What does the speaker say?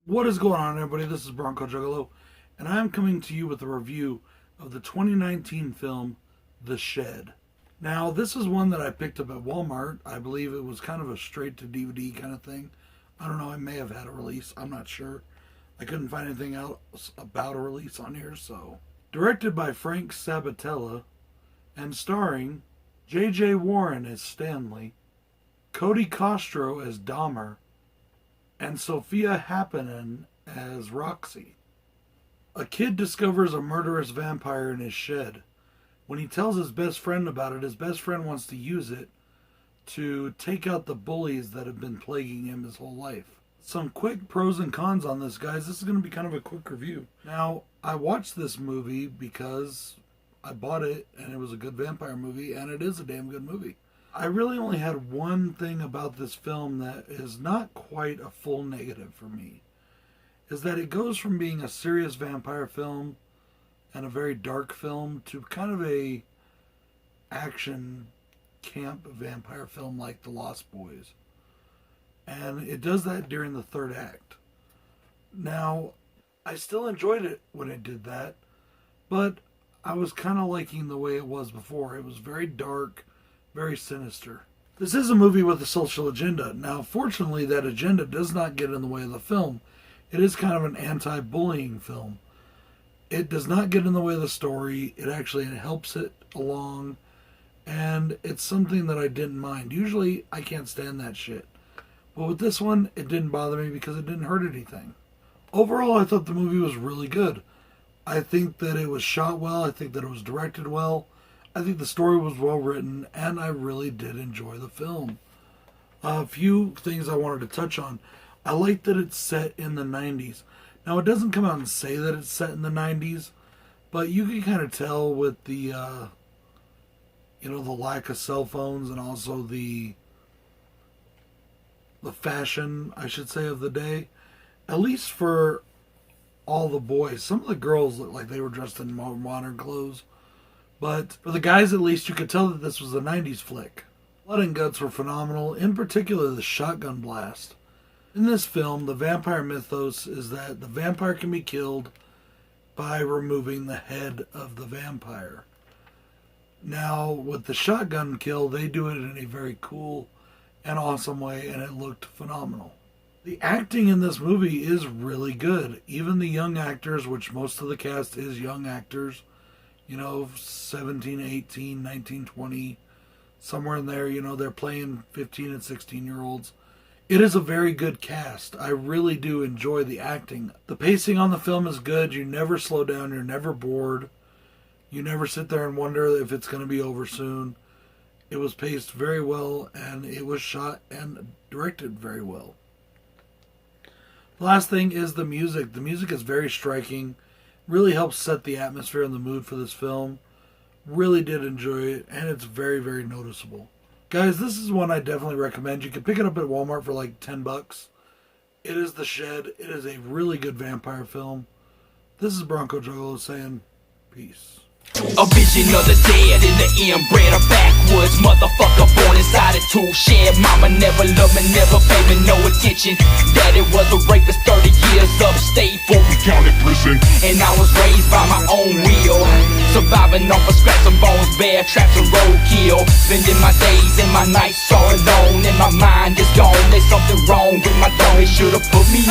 What is going on, everybody? This is Bronco Juggalo, and I am coming to you with a review of the 2019 film, The Shed. Now, this is one that I picked up at Walmart. I believe it was kind of a straight-to-DVD kind of thing. I don't know, I may have had a release. I'm not sure. I couldn't find anything else about a release on here, so. Directed by Frank Sabatella, and starring J.J. Warren as Stanley, Cody Castro as Dahmer, and Sophia Happenin as Roxy. A kid discovers a murderous vampire in his shed. When he tells his best friend about it, his best friend wants to use it to take out the bullies that have been plaguing him his whole life. Some quick pros and cons on this, guys. This is going to be kind of a quick review. Now, I watched this movie because I bought it and it was a good vampire movie, and it is a damn good movie. I really only had one thing about this film that is not quite a full negative for me, is that it goes from being a serious vampire film and a very dark film to kind of a action camp vampire film like The Lost Boys. And it does that during the third act. Now, I still enjoyed it when it did that, but I was kind of liking the way it was before. It was very dark, very sinister. This is a movie with a social agenda. Now, fortunately, that agenda does not get in the way of the film. It is kind of an anti-bullying film. It does not get in the way of the story. It actually helps it along, and it's something that I didn't mind. Usually, I can't stand that shit. But with this one, it didn't bother me because it didn't hurt anything. Overall, I thought the movie was really good. I think that it was shot well. I think that it was directed well. I think the story was well written, and I really did enjoy the film. A few things I wanted to touch on. I like that it's set in the 90s. Now, it doesn't come out and say that it's set in the 90s, but you can kind of tell with the, the lack of cell phones and also the fashion, I should say, of the day. At least for all the boys. Some of the girls looked like they were dressed in more modern clothes. But for the guys, at least, you could tell that this was a 90s flick. Blood and guts were phenomenal, in particular the shotgun blast. In this film, the vampire mythos is that the vampire can be killed by removing the head of the vampire. Now, with the shotgun kill, they do it in a very cool and awesome way, and it looked phenomenal. The acting in this movie is really good. Even the young actors, which most of the cast is young actors, 17, 18, 19, 20, somewhere in there, they're playing 15 and 16-year-olds. It is a very good cast. I really do enjoy the acting. The pacing on the film is good. You never slow down. You're never bored. You never sit there and wonder if it's going to be over soon. It was paced very well, and it was shot and directed very well. The last thing is the music. The music is very striking. Really helps set the atmosphere and the mood for this film. Really did enjoy it, and it's very, very noticeable. Guys, this is one I definitely recommend. You can pick it up at Walmart for like $10. It is The Shed. It is a really good vampire film. This is Bronco Juggalo saying peace. A vision of the dead in the inbred or backwoods motherfucker born inside a tool shed. Mama never loved me, never paid me no attention. Daddy was a rapist, 30 years upstate for we counted prison. And I was raised by my own will, surviving off of scraps and bones, bear traps and roadkill. Spending my days and my nights all alone, and my mind is gone. There's something wrong with my dome. They should've put me in